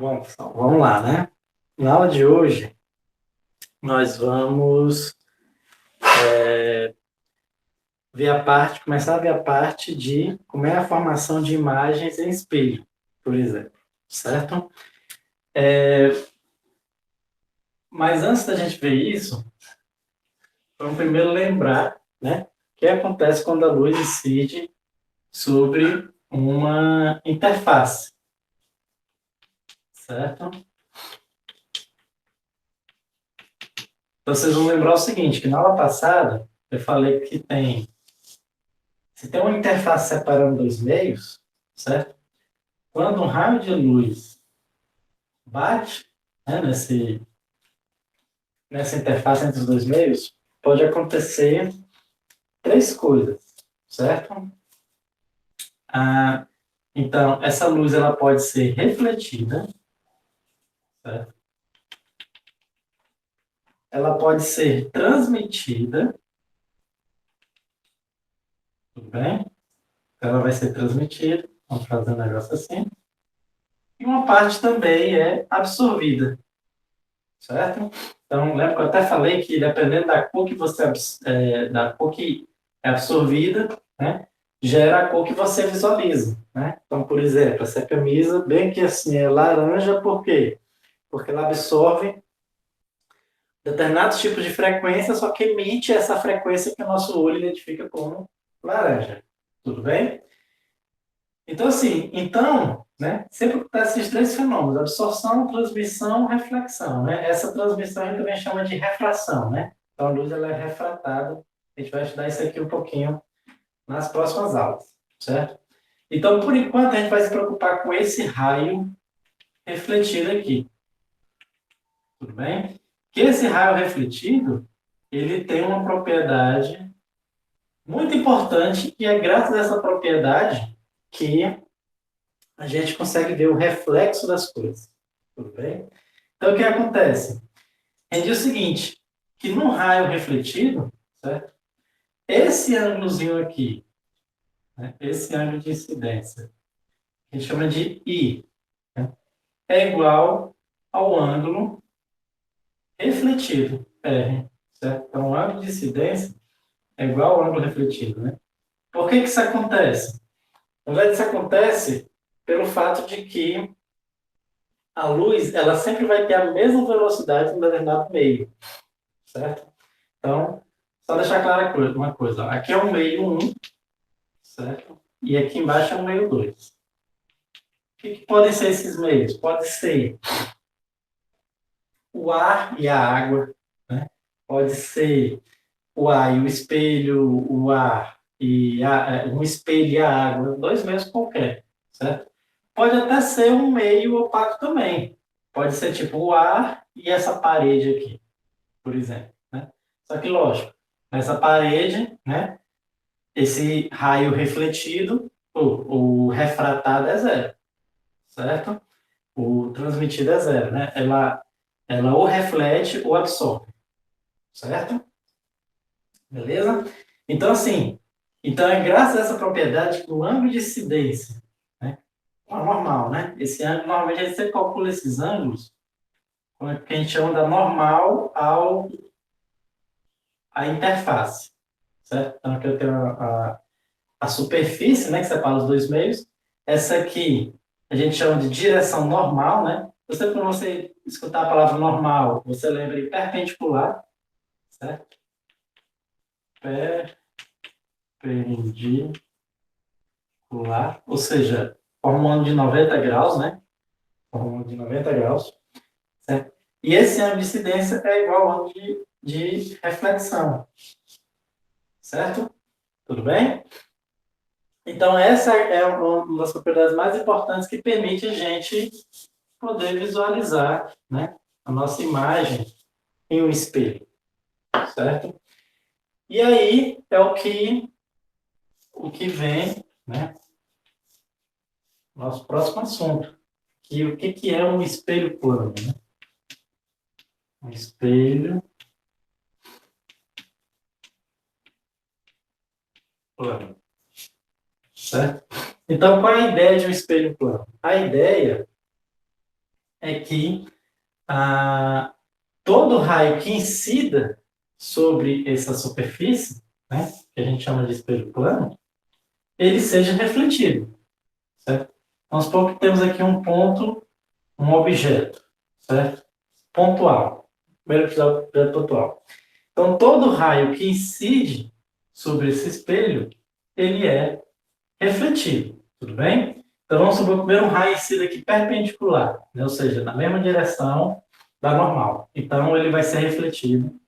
Bom, pessoal, vamos lá, né? Na aula de hoje, nós vamos começar a ver a parte de como é a formação de imagens em espelho, por exemplo, certo? Mas antes da gente ver isso, vamos primeiro lembrar, né, o que acontece quando a luz incide sobre uma interface, certo? Então, vocês vão lembrar o seguinte, que na aula passada eu falei que se tem uma interface separando dois meios, certo? Quando um raio de luz bate, né, nessa interface entre os dois meios, pode acontecer três coisas, certo? Ah, então, essa luz ela pode ser refletida, certo? Ela pode ser transmitida, tudo bem? Então, ela vai ser transmitida, vamos fazer um negócio assim. E uma parte também é absorvida, certo? Então, lembra que eu até falei que dependendo da cor que da cor que é absorvida, né, gera a cor que você visualiza, né? Então, por exemplo, essa camisa, bem que assim, é laranja, por quê? Porque ela absorve determinados tipos de frequência, só que emite essa frequência que o nosso olho identifica como laranja. Tudo bem? Então, assim, né, sempre acontece esses três fenômenos, absorção, transmissão, reflexão, né? Essa transmissão a gente também chama de refração, né? Então, a luz ela é refratada. A gente vai estudar isso aqui um pouquinho nas próximas aulas, certo? Então, por enquanto, a gente vai se preocupar com esse raio refletido aqui, tudo bem? Que esse raio refletido, ele tem uma propriedade muito importante e é graças a essa propriedade que a gente consegue ver o reflexo das coisas. Tudo bem? Então, o que acontece? A gente diz o seguinte, que no raio refletido, certo? Esse ângulozinho aqui, né? Esse ângulo de incidência, a gente chama de I, né? É igual ao ângulo refletido, R, certo? Então, o ângulo de incidência é igual ao ângulo refletido, né? Por que que isso acontece? Na verdade, isso acontece pelo fato de que a luz, ela sempre vai ter a mesma velocidade em um determinado meio, certo? Então, só deixar clara uma coisa. Aqui é o meio um, certo? E aqui embaixo é o meio 2. O que podem ser esses meios? Pode ser o ar e a água, né? Pode ser o ar e o espelho, o ar e um espelho e a água, dois meios qualquer, certo? Pode até ser um meio opaco também. Pode ser tipo o ar e essa parede aqui, por exemplo, né? Só que, lógico, nessa parede, né, esse raio refletido, o refratado é zero, certo? O transmitido é zero, né? Ela ou reflete ou absorve, certo? Beleza? Então, assim, então é graças a essa propriedade que o ângulo de incidência, né, é normal, né? Esse ângulo, normalmente, a gente sempre calcula esses ângulos com o que a gente chama da normal à interface, certo? Então, aqui eu tenho a superfície, né, que separa os dois meios. Essa aqui a gente chama de direção normal, né? Você, quando você escutar a palavra normal, você lembra de perpendicular, certo? Perpendicular, ou seja, forma um ângulo de 90 graus, né? Forma um ângulo de 90 graus, certo? E esse ângulo de incidência é igual ao ângulo de reflexão, certo? Tudo bem? Então, essa é uma das propriedades mais importantes que permite a gente poder visualizar, né, a nossa imagem em um espelho, certo? E aí é o que vem, né, nosso próximo assunto, que o que é um espelho plano, né? Um espelho plano, certo? Então, qual é a ideia de um espelho plano? A ideia é que todo raio que incida sobre essa superfície, né, que a gente chama de espelho plano, ele seja refletido, certo? Vamos supor que temos aqui um ponto, um objeto, certo? Pontual. Primeiro episódio, objeto pontual. Então, todo raio que incide sobre esse espelho, ele é refletido, tudo bem? Então, vamos supor que o primeiro raio incida aqui perpendicular, né? Ou seja, na mesma direção da normal. Então, ele vai ser refletido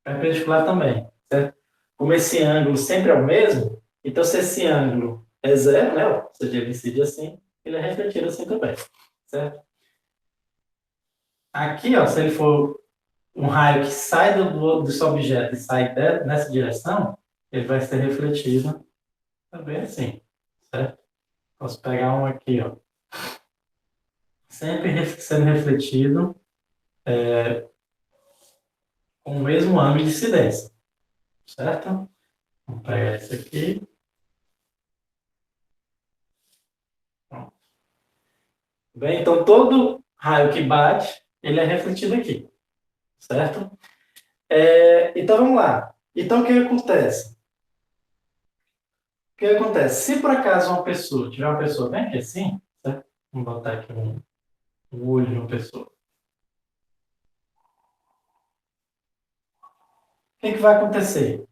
perpendicular também, certo? Como esse ângulo sempre é o mesmo, então se esse ângulo é zero, né? Ou seja, ele incide assim, ele é refletido assim também, certo? Aqui, ó, se ele for um raio que sai desse objeto e sai nessa direção, ele vai ser refletido também assim, certo? Posso pegar um aqui, ó. Sempre sendo refletido com o mesmo ângulo de incidência, certo? Vamos pegar esse aqui. Pronto. Bem, então todo raio que bate, ele é refletido aqui, certo? Então vamos lá. Então o que acontece? O que acontece? Se por acaso uma pessoa, tiver uma pessoa bem aqui assim, certo? Vamos botar aqui um olho de uma pessoa. O que vai acontecer?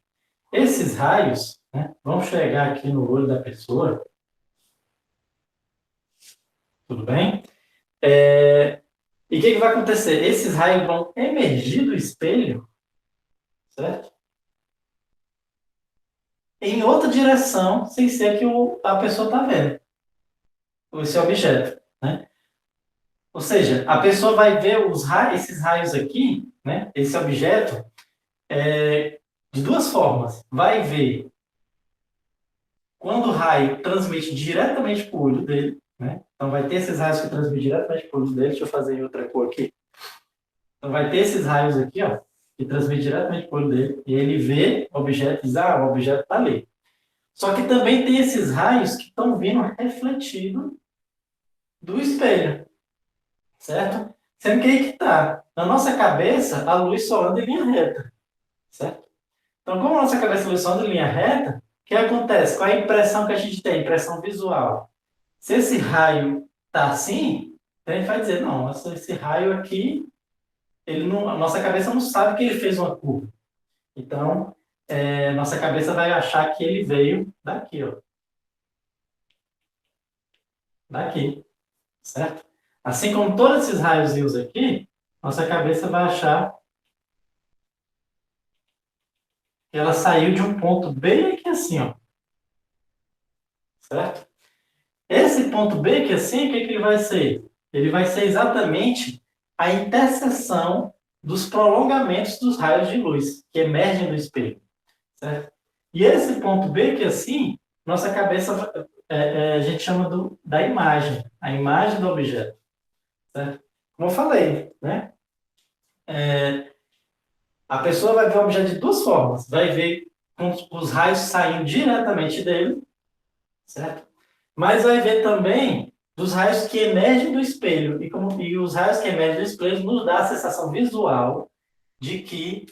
Esses raios, né, vão chegar aqui no olho da pessoa, tudo bem? E o que vai acontecer? Esses raios vão emergir do espelho, certo? Em outra direção, sem ser que a pessoa está vendo esse objeto, né? Ou seja, a pessoa vai ver esses raios aqui, né? Esse objeto, de duas formas. Vai ver quando o raio transmite diretamente para o olho dele, né? Então vai ter esses raios que transmitem diretamente para o olho dele. Deixa eu fazer em outra cor aqui. Então vai ter esses raios aqui, ó, que transmitem diretamente para o olho dele. E ele vê o objeto e diz, o objeto está ali. Só que também tem esses raios que estão vindo refletido do espelho, certo? Sendo que aí que está. Na nossa cabeça, a luz só anda em linha reta, certo? Então, como a nossa cabeça a luz só anda em linha reta, o que acontece? Qual é a impressão que a gente tem? Impressão visual. Se esse raio está assim, a gente vai dizer, não, esse raio aqui, ele não, a nossa cabeça não sabe que ele fez uma curva. Então, nossa cabeça vai achar que ele veio daqui, ó. Daqui, certo? Assim como todos esses raios aqui, nossa cabeça vai achar que ela saiu de um ponto bem aqui assim, ó. Certo? Esse ponto B aqui assim, o que ele vai ser? Ele vai ser exatamente a interseção dos prolongamentos dos raios de luz que emergem do espelho. Certo? E esse ponto B aqui assim, nossa cabeça, a gente chama da imagem, a imagem do objeto. Certo? Como eu falei, né? A pessoa vai ver o objeto de duas formas. Vai ver com os raios saindo diretamente dele, certo? Mas vai ver também dos raios que emergem do espelho. E os raios que emergem do espelho nos dá a sensação visual de que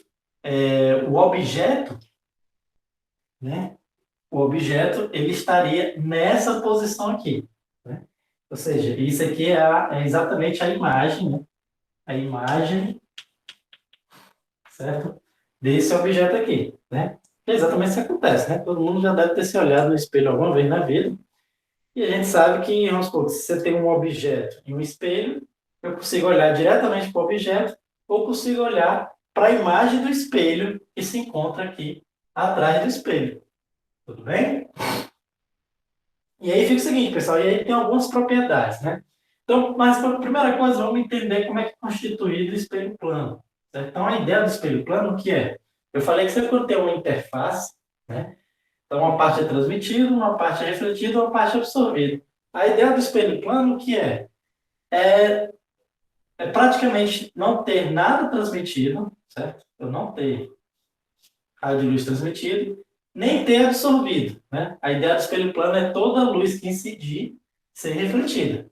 o objeto, né? O objeto, ele estaria nessa posição aqui, né? Ou seja, isso aqui é exatamente a imagem, né? A imagem, certo? Desse objeto aqui, né? É exatamente isso que acontece, né? Todo mundo já deve ter se olhado no espelho alguma vez na vida. E a gente sabe que, vamos supor, se você tem um objeto e um espelho, eu consigo olhar diretamente para o objeto ou consigo olhar para a imagem do espelho que se encontra aqui atrás do espelho. Tudo bem? E aí fica o seguinte, pessoal, e aí tem algumas propriedades, né? Então, mas a primeira coisa, vamos entender como é que é constituído o espelho plano. Certo? Então, a ideia do espelho plano, o que é? Eu falei que você pode ter uma interface, né? Então, uma parte é transmitida, uma parte é refletida, uma parte é absorvida. A ideia do espelho plano, o que é? É, é praticamente não ter nada transmitido, certo? Eu não ter raio de luz transmitido, nem ter absorvido, né? A ideia do espelho plano é toda a luz que incidir ser refletida,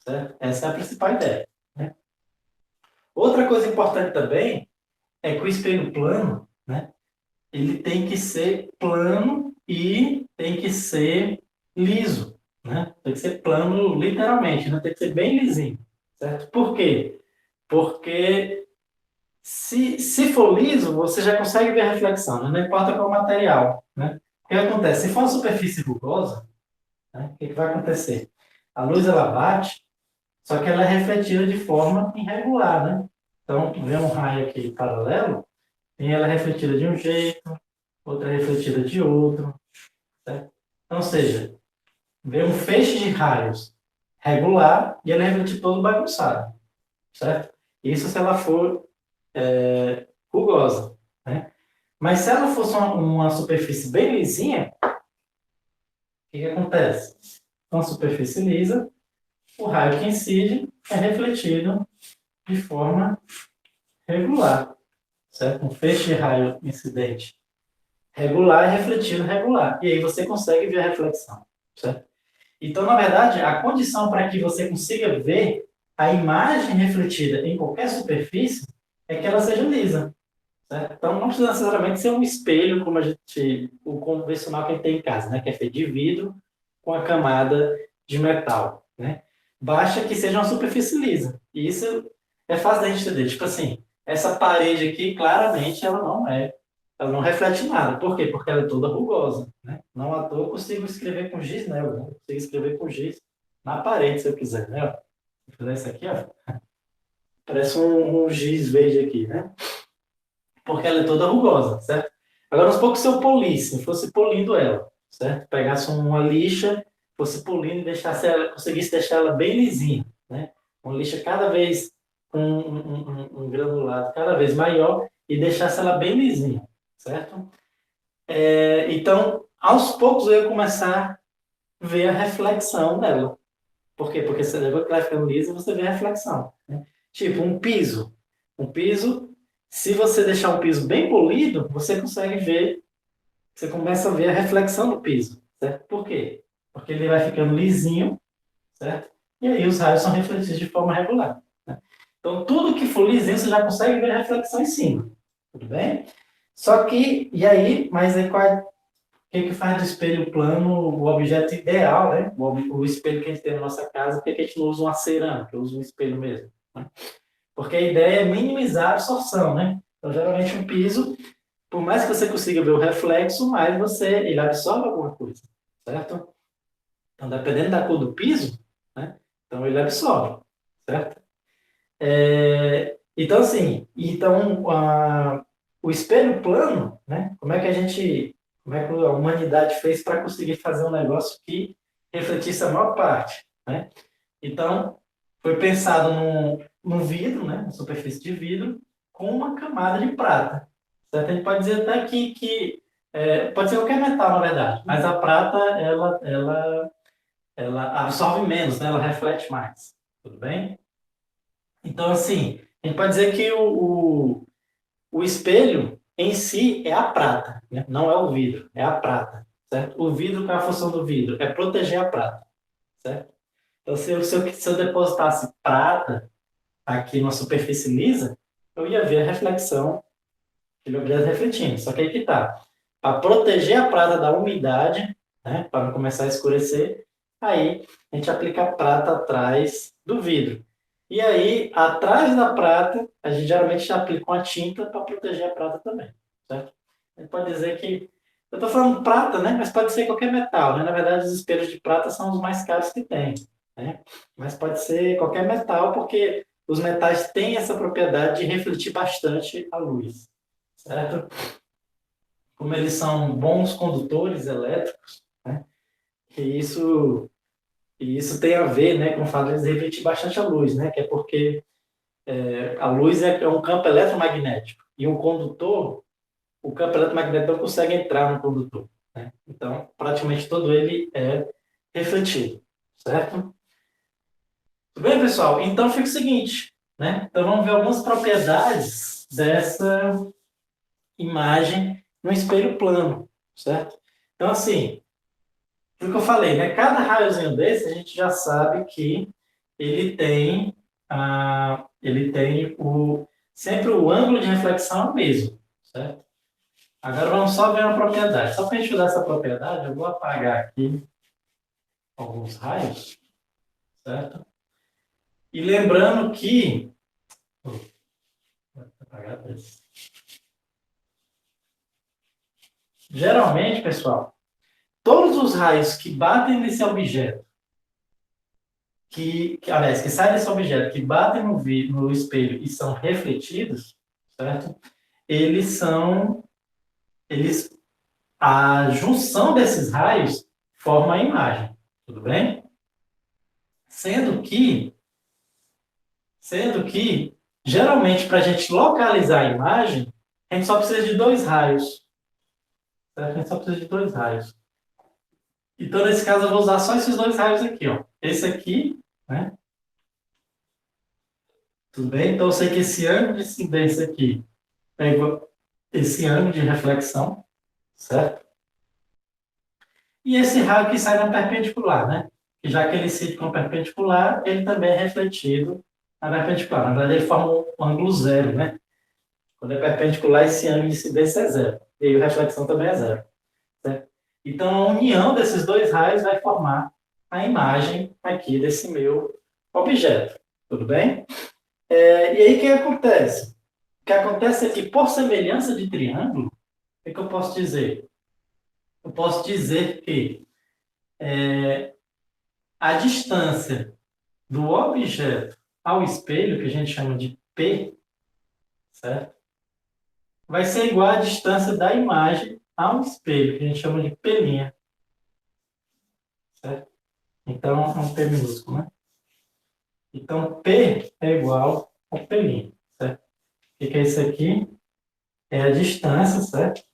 certo? Essa é a principal ideia. Outra coisa importante também é que o espelho plano, né, ele tem que ser plano e tem que ser liso, né? Tem que ser plano literalmente, né? Tem que ser bem lisinho, certo? Por quê? Porque se for liso, você já consegue ver a reflexão, né? Não importa qual material, né? O que acontece? Se for uma superfície rugosa, né, o que vai acontecer? A luz ela bate, só que ela é refletida de forma irregular, né? Então, vê um raio aqui paralelo, e ela é refletida de um jeito, outra é refletida de outro, certo? Então, ou seja, vê um feixe de raios regular e ela é refletida todo bagunçado, certo? Isso se ela for rugosa, né? Mas se ela fosse uma superfície bem lisinha, o que acontece? Uma superfície lisa, o raio que incide é refletido de forma regular, certo? Um feixe de raio incidente regular é refletido regular. E aí você consegue ver a reflexão, certo? Então, na verdade, a condição para que você consiga ver a imagem refletida em qualquer superfície é que ela seja lisa, certo? Então, não precisa necessariamente ser um espelho como o convencional que a gente tem em casa, né? Que é feito de vidro com a camada de metal, né? Basta que seja uma superfície lisa. E isso é fácil da gente entender. Tipo assim, essa parede aqui, claramente, ela não reflete nada. Por quê? Porque ela é toda rugosa, né? Não à toa eu consigo escrever com giz nela, né? Eu consigo escrever com giz na parede, se eu quiser, né? Vou fazer isso aqui, ó. Parece um giz verde aqui, né? Porque ela é toda rugosa, certo? Agora, uns poucos se eu polisse, fosse polindo ela, certo? Pegasse uma lixa, fosse polindo e deixasse ela, conseguisse deixar ela bem lisinha, né? Uma lixa cada vez com um granulado cada vez maior e deixasse ela bem lisinha, certo? Então, aos poucos eu ia começar a ver a reflexão dela. Por quê? Porque você depois que ela ficando lisa, você vê a reflexão, né? Tipo, um piso. Um piso, se você deixar um piso bem polido, você consegue ver, você começa a ver a reflexão do piso, certo? Por quê? Porque ele vai ficando lisinho, certo? E aí os raios são refletidos de forma regular, né? Então, tudo que for lisinho, você já consegue ver a reflexão em cima, tudo bem? Só que, e aí, mas aí o que faz do espelho plano o objeto ideal, né? O espelho que a gente tem na nossa casa, por que a gente não usa uma cerâmica, usa um espelho mesmo, né? Porque a ideia é minimizar a absorção, né? Então, geralmente, um piso, por mais que você consiga ver o reflexo, mais ele absorve alguma coisa, certo? Então, dependendo da cor do piso, né? Então, ele absorve, certo? Então, assim, o espelho plano, né? Como é que a humanidade fez para conseguir fazer um negócio que refletisse a maior parte, né? Então, foi pensado num vidro, né? Uma superfície de vidro com uma camada de prata, certo? A gente pode dizer até que pode ser qualquer metal, na verdade, mas a prata, ela absorve menos, né? Ela reflete mais, tudo bem? Então, assim, a gente pode dizer que o espelho em si é a prata, né? Não é o vidro, é a prata, certo? O vidro, qual é a função do vidro? É proteger a prata, certo? Então, se eu depositasse prata aqui numa superfície lisa, eu ia ver a reflexão, aquele objeto refletindo. Só que aí que tá. Para proteger a prata da umidade, né? Para não começar a escurecer, aí a gente aplica a prata atrás do vidro. E aí, atrás da prata, a gente geralmente aplica uma tinta para proteger a prata também, certo? A gente pode dizer que... Eu estou falando prata, né? Mas pode ser qualquer metal, né? Na verdade, os espelhos de prata são os mais caros que tem, né? Mas pode ser qualquer metal, porque os metais têm essa propriedade de refletir bastante a luz, certo? Como eles são bons condutores elétricos, né? E isso tem a ver, né, com o fato de eles refletir bastante a luz, né? Que é porque a luz é um campo eletromagnético. E um condutor, o campo eletromagnético não consegue entrar no condutor, né? Então, praticamente todo ele é refletido, certo? Tudo bem, pessoal? Então, fica o seguinte, né? Então, vamos ver algumas propriedades dessa imagem no espelho plano, certo? Então, assim, o que eu falei, né? Cada raiozinho desse, a gente já sabe que ele tem ele tem sempre o ângulo de reflexão é o mesmo, certo? Agora vamos só ver uma propriedade. Só para a gente estudar essa propriedade, eu vou apagar aqui alguns raios, certo? E lembrando que... Vou apagar esse. Geralmente, pessoal, todos os raios que batem nesse objeto, aliás, que saem desse objeto, que batem no espelho e são refletidos, certo? Eles são, eles, a junção desses raios forma a imagem, tudo bem? Sendo que geralmente, para a gente localizar a imagem, a gente só precisa de dois raios, certo? A gente só precisa de dois raios. Então, nesse caso, eu vou usar só esses dois raios aqui, ó. Esse aqui, né? Tudo bem? Então, eu sei que esse ângulo de incidência aqui é igual a esse ângulo de reflexão, certo? E esse raio que sai na perpendicular, né? E já que ele incide com perpendicular, ele também é refletido na perpendicular. Na verdade, ele forma um ângulo zero, né? Quando é perpendicular, esse ângulo de incidência é zero. E aí a reflexão também é zero, certo? Então, a união desses dois raios vai formar a imagem aqui desse meu objeto. Tudo bem? E aí, o que acontece? O que acontece é que, por semelhança de triângulo, o que eu posso dizer? Eu posso dizer que a distância do objeto ao espelho, que a gente chama de P, certo? Vai ser igual à distância da imagem ao espelho, que a gente chama de P', certo? Então, é um P minúsculo, né? Então, P é igual ao P', certo? O que é isso aqui? É a distância, certo?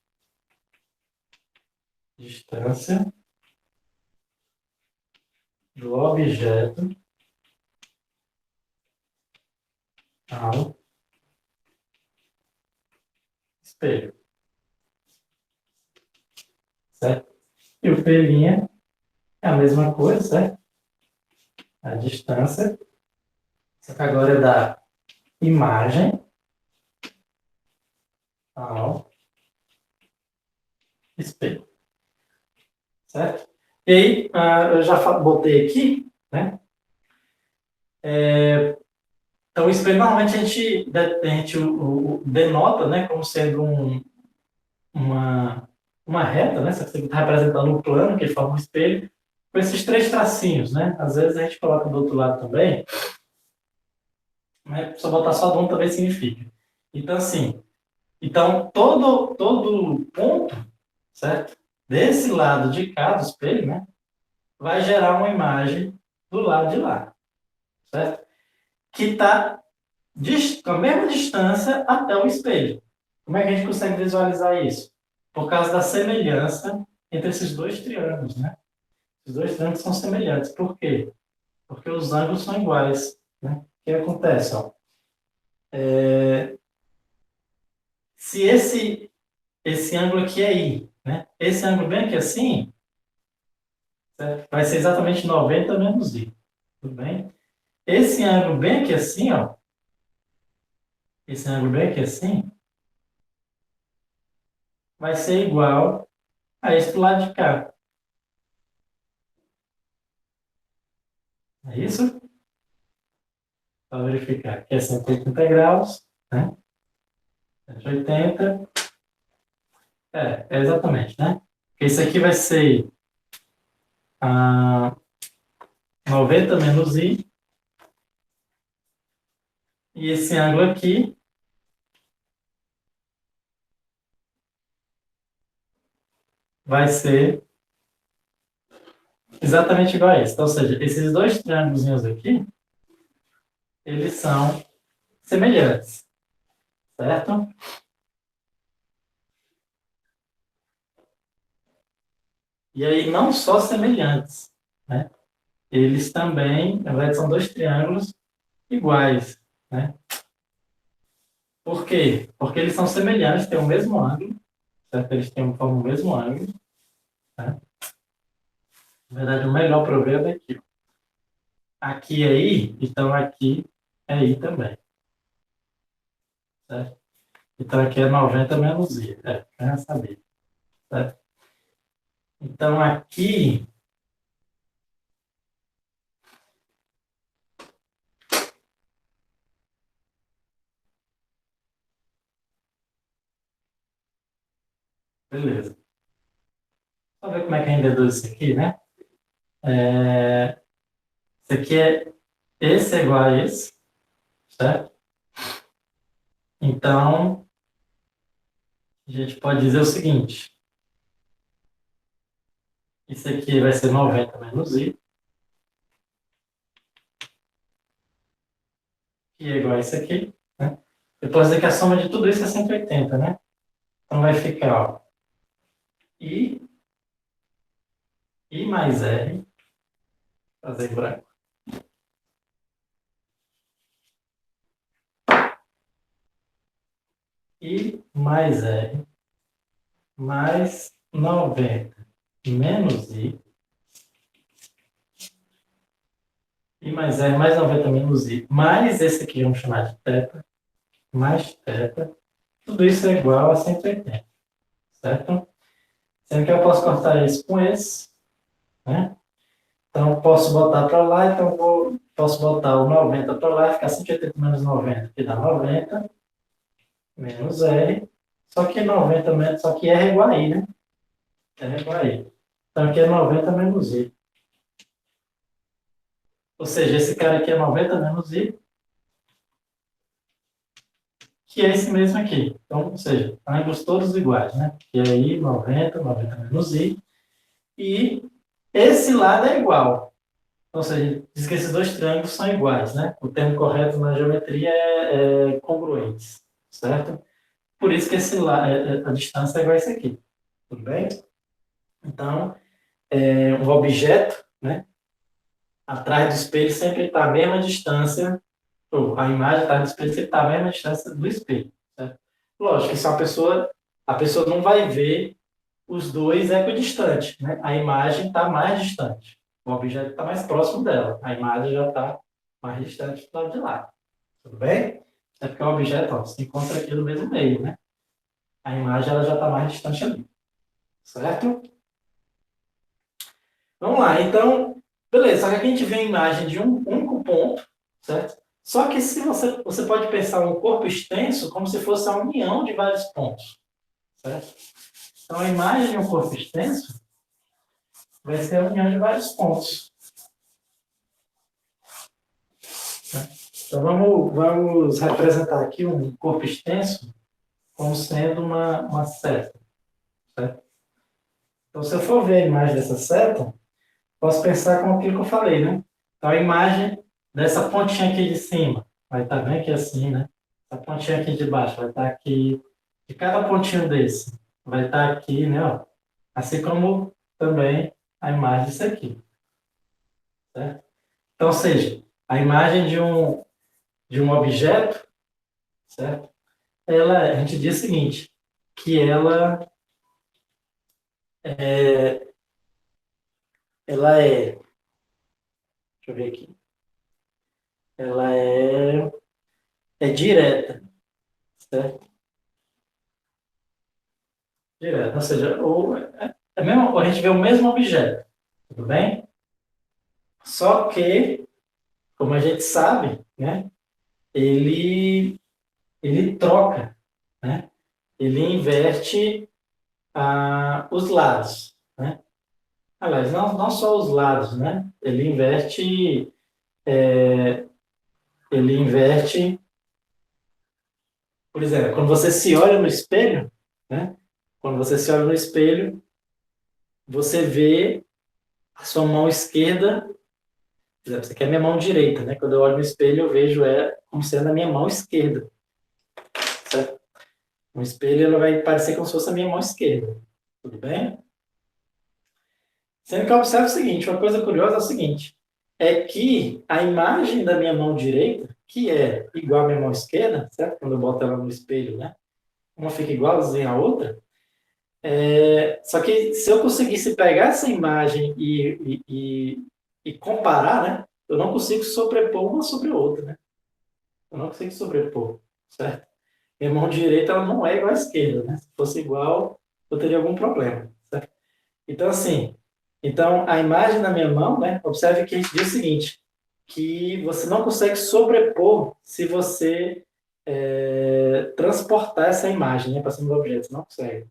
Distância do objeto ao espelho, certo? E o P' é a mesma coisa, certo? A distância, só que agora é da imagem ao espelho, certo? E aí, eu já botei aqui, né? Então, o espelho, normalmente, a gente denota, né, como sendo uma reta, né? Você está representando um plano que forma um espelho, com esses três tracinhos, né? Às vezes a gente coloca do outro lado também, né? Só botar só de um também significa. Então, assim, todo ponto, certo? Desse lado de cá do espelho, né? Vai gerar uma imagem do lado de lá, certo? Que está com a mesma distância até o espelho. Como é que a gente consegue visualizar isso? Por causa da semelhança entre esses dois triângulos, né? Os dois triângulos são semelhantes. Por quê? Porque os ângulos são iguais, né? O que acontece? Ó? Se esse ângulo aqui é I, né? Esse ângulo bem aqui assim, certo? Vai ser exatamente 90 menos I. Tudo bem? Esse ângulo bem aqui assim, ó. Esse ângulo bem aqui assim, vai ser igual a esse do lado de cá. É isso? Para verificar. Aqui é 180 graus, né? 180. É exatamente, né? Porque isso aqui vai ser 90 menos I. E esse ângulo aqui vai ser exatamente igual a esse. Então, ou seja, esses dois triângulos aqui, eles são semelhantes, certo? E aí, não só semelhantes, né? Eles também, na verdade, são dois triângulos iguais, né? Por quê? Porque eles são semelhantes, têm o mesmo ângulo, certo? Eles formam o mesmo ângulo, né? Na verdade, o melhor para eu ver é daqui. Aqui é I, então aqui é I também. certo? Então, aqui é 90 menos I. Já sabia, certo? Então, aqui, beleza. Vamos ver como é que a gente deduz isso aqui, né? Isso aqui esse é igual a esse, certo? Então, a gente pode dizer o seguinte. Isso aqui vai ser 90 menos I, que é igual a isso aqui, né? Eu posso dizer que a soma de tudo isso é 180, né? Então, vai ficar, ó, I mais R, fazer em branco. I mais R mais 90 menos I mais R mais 90 menos I, mais esse aqui, vamos chamar de θ, mais θ, tudo isso é igual a 180, certo? Sendo que eu posso cortar isso com esse, né? Então, eu posso botar para lá, então posso botar o 90 para lá, ficar 180 menos 90, que dá 90, menos R, só que 90 menos, só que R é igual a I, né? R é igual a I. Então, aqui é 90 menos I. Ou seja, esse cara aqui é 90 menos I, que é esse mesmo aqui. Então, ou seja, ambos todos iguais, né? E aí, 90, 90 menos I. E esse lado é igual. Ou seja, diz que esses dois triângulos são iguais, né? O termo correto na geometria é congruentes, certo? Por isso que a distância é igual a esse aqui. Tudo bem? Então, um objeto, né? Atrás do espelho sempre está a mesma distância, ou a imagem atrás do espelho sempre está a mesma distância do espelho, certo? Lógico que se a pessoa não vai ver os dois equidistantes, né? A imagem está mais distante. O objeto está mais próximo dela. A imagem já está mais distante do lado de lá. Tudo bem? É porque o objeto ó, se encontra aqui no mesmo meio, né? A imagem ela já está mais distante ali. Certo? Vamos lá. Então, beleza. Só que aqui a gente vê a imagem de um único ponto, certo? Só que se você pode pensar um corpo extenso como se fosse a união de vários pontos, certo? Então, a imagem de um corpo extenso vai ser a união de vários pontos. Então, vamos representar aqui um corpo extenso como sendo uma seta, certo? Então, se eu for ver a imagem dessa seta, posso pensar com aquilo que eu falei, né? Então, a imagem dessa pontinha aqui de cima vai estar bem aqui assim, né? Essa pontinha aqui de baixo vai estar aqui. De cada pontinho desse vai estar aqui, né? Ó, assim como também a imagem disso aqui, certo? Então, ou seja, a imagem de um objeto, certo? A gente diz o seguinte, que é, ela é, deixa eu ver aqui, ela é direta, certo? Direta, ou seja, a gente vê o mesmo objeto, tudo bem? Só que, como a gente sabe, né, ele, ele troca, né? Ele inverte os lados, né? Aliás, não só os lados, né? Ele inverte, por exemplo, quando você se olha no espelho, né? Quando você se olha no espelho, você vê a sua mão esquerda, por exemplo, você quer minha mão direita, né? Quando eu olho no espelho, eu vejo como sendo a minha mão esquerda, certo? No espelho, ela vai parecer como se fosse a minha mão esquerda, tudo bem? Sendo que eu observo o seguinte, uma coisa curiosa é o seguinte, é que a imagem da minha mão direita, que é igual à minha mão esquerda, certo? Quando eu boto ela no espelho, né? Uma fica igualzinha à outra. Só que se eu conseguisse pegar essa imagem e comparar, né? Eu não consigo sobrepor uma sobre a outra, né? Eu não consigo sobrepor, certo? minha mão direita ela não é igual à esquerda, né? Se fosse igual, eu teria algum problema, certo? Então, assim, então a imagem na minha mão, né? Observe que a gente diz o seguinte, que você não consegue sobrepor se você transportar essa imagem, né, para cima do objeto, você não consegue.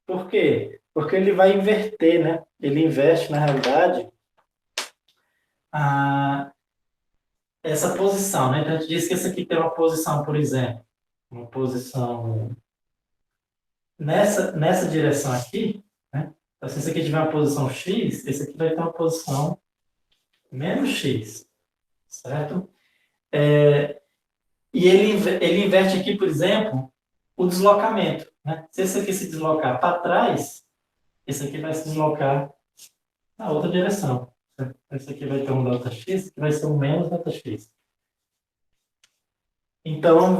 Por quê? Porque ele vai inverter, né? Ele inverte, na realidade, a, essa posição, né? Então, a gente diz que esse aqui tem uma posição, por exemplo, uma posição nessa direção aqui, né? Então, se esse aqui tiver uma posição X, esse aqui vai ter uma posição menos X, certo? E ele inverte aqui, por exemplo, o deslocamento, né? Se esse aqui se deslocar para trás, esse aqui vai se deslocar na outra direção. Certo? Esse aqui vai ter um Δx, que vai ser um menos Δx. Então,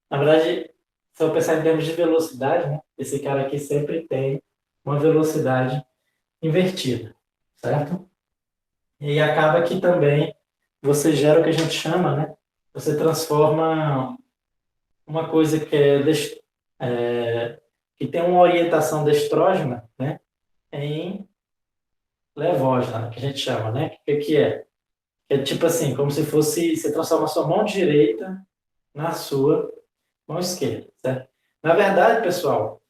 na verdade, se eu pensar em termos de velocidade, né? Esse cara aqui sempre tem uma velocidade invertida, certo? E acaba que também você gera o que a gente chama, né? Você transforma uma coisa que tem uma orientação destrógena, né? Em levógena, que a gente chama, né? O que é? É tipo assim, como se fosse, você transforma a sua mão direita na sua mão esquerda, certo? Na verdade, pessoal,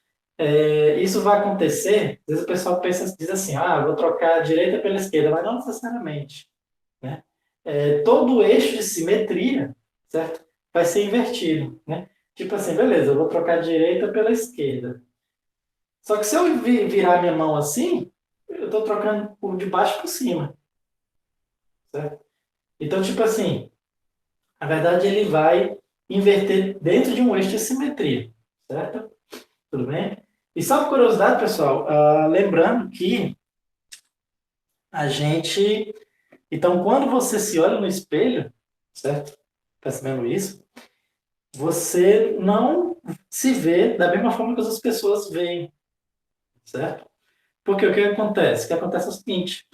isso vai acontecer, às vezes o pessoal diz assim, vou trocar a direita pela esquerda, mas não necessariamente, né? Todo o eixo de simetria, certo? Vai ser invertido, né? Tipo assim, beleza, eu vou trocar a direita pela esquerda. Só que se eu virar minha mão assim, eu estou trocando por de baixo para cima, certo? Então, tipo assim, na verdade ele vai inverter dentro de um eixo de simetria, certo? Tudo bem? E só por curiosidade, pessoal, lembrando que a gente. Então, quando você se olha no espelho, certo? Percebendo isso, você não se vê da mesma forma que as pessoas veem, certo? Porque o que acontece? O que acontece é o seguinte: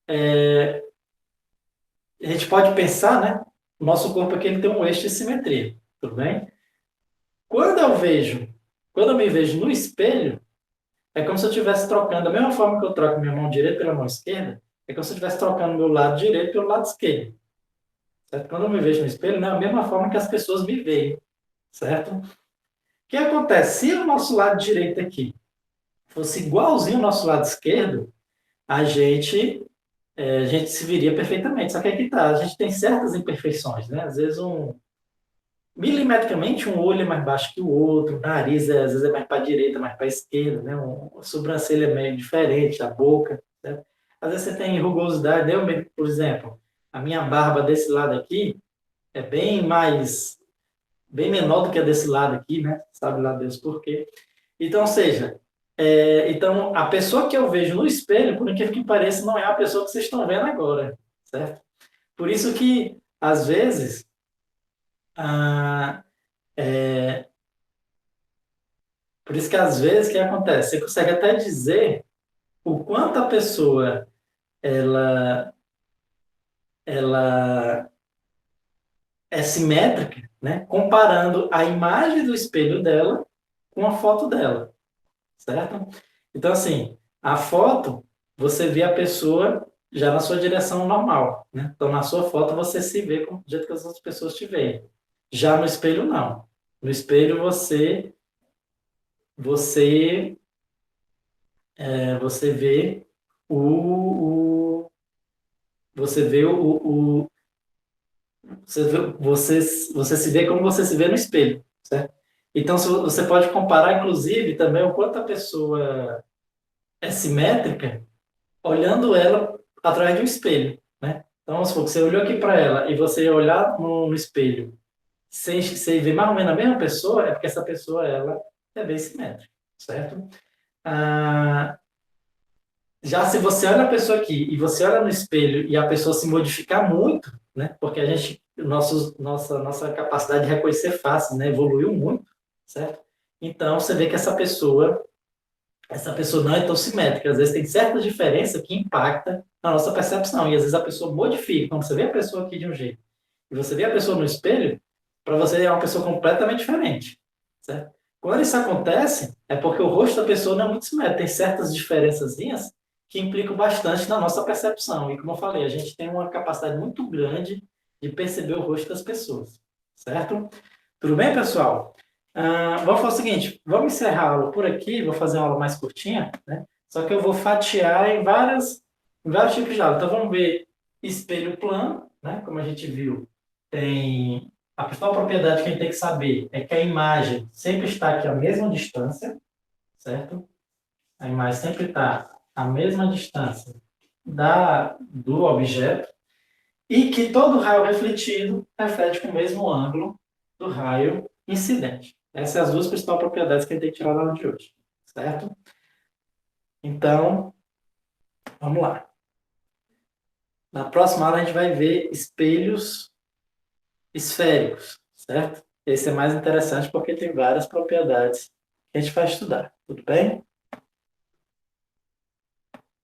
a gente pode pensar, né? O nosso corpo aqui ele tem um eixo de simetria, tudo bem? Quando eu vejo, quando eu me vejo no espelho, é como se eu estivesse trocando, da mesma forma que eu troco minha mão direita pela mão esquerda, é como se eu estivesse trocando meu lado direito pelo lado esquerdo. Certo? Quando eu me vejo no espelho, não é a mesma forma que as pessoas me veem, certo? O que acontece? Se o nosso lado direito aqui fosse igualzinho ao nosso lado esquerdo, a gente, a gente se viria perfeitamente. Só que aqui tá, a gente tem certas imperfeições, né? Às vezes milimetricamente um olho é mais baixo que o outro, o nariz às vezes é mais para a direita, mais para a esquerda, né? A sobrancelha é meio diferente, a boca, certo? Às vezes você tem rugosidade, eu mesmo, por exemplo, a minha barba desse lado aqui é bem menor do que a desse lado aqui, né? Sabe lá Deus por quê. Então, ou seja, então a pessoa que eu vejo no espelho, por incrível que pareça, não é a pessoa que vocês estão vendo agora, certo? Por isso que, às vezes, ah, é, por isso que às vezes o que acontece? Você consegue até dizer o quanto a pessoa ela, ela é simétrica, né? Comparando a imagem do espelho dela com a foto dela, certo? Então, assim, a foto, você vê a pessoa já na sua direção normal, né? Então, na sua foto, você se vê do jeito que as outras pessoas te veem. Já no espelho, não. No espelho, você, você vê o, o você vê você se vê como você se vê no espelho, certo? Então, você pode comparar, inclusive, também o quanto a pessoa é simétrica olhando ela através de um espelho, né? Então, vamos supor que você olhou aqui para ela e você olhar no espelho sem você ver mais ou menos a mesma pessoa, é porque essa pessoa, ela é bem simétrica, certo? Ah, já se você olha a pessoa aqui e você olha no espelho e a pessoa se modificar muito, né? Porque a gente, nossa capacidade de reconhecer face, né? Evoluiu muito, certo? Então você vê que essa pessoa não é tão simétrica. Às vezes tem certa diferença que impacta na nossa percepção e às vezes a pessoa modifica. Então você vê a pessoa aqui de um jeito e você vê a pessoa no espelho, para você é uma pessoa completamente diferente, certo? Quando isso acontece, é porque o rosto da pessoa não é muito simétrico, tem certas diferençazinhas que implicam bastante na nossa percepção. E como eu falei, a gente tem uma capacidade muito grande de perceber o rosto das pessoas, certo? Tudo bem, pessoal? Vamos fazer o seguinte, vamos encerrar a aula por aqui, vou fazer uma aula mais curtinha, né? Só que eu vou fatiar em vários tipos de aula. Então vamos ver espelho plano, né? Como a gente viu, tem a principal propriedade que a gente tem que saber é que a imagem sempre está aqui à mesma distância, certo? A imagem sempre está à mesma distância do objeto e que todo raio refletido reflete com o mesmo ângulo do raio incidente. Essas são as duas principais propriedades que a gente tem que tirar na aula de hoje, certo? Então, vamos lá. Na próxima aula a gente vai ver espelhos esféricos, certo? Esse é mais interessante porque tem várias propriedades que a gente vai estudar, tudo bem?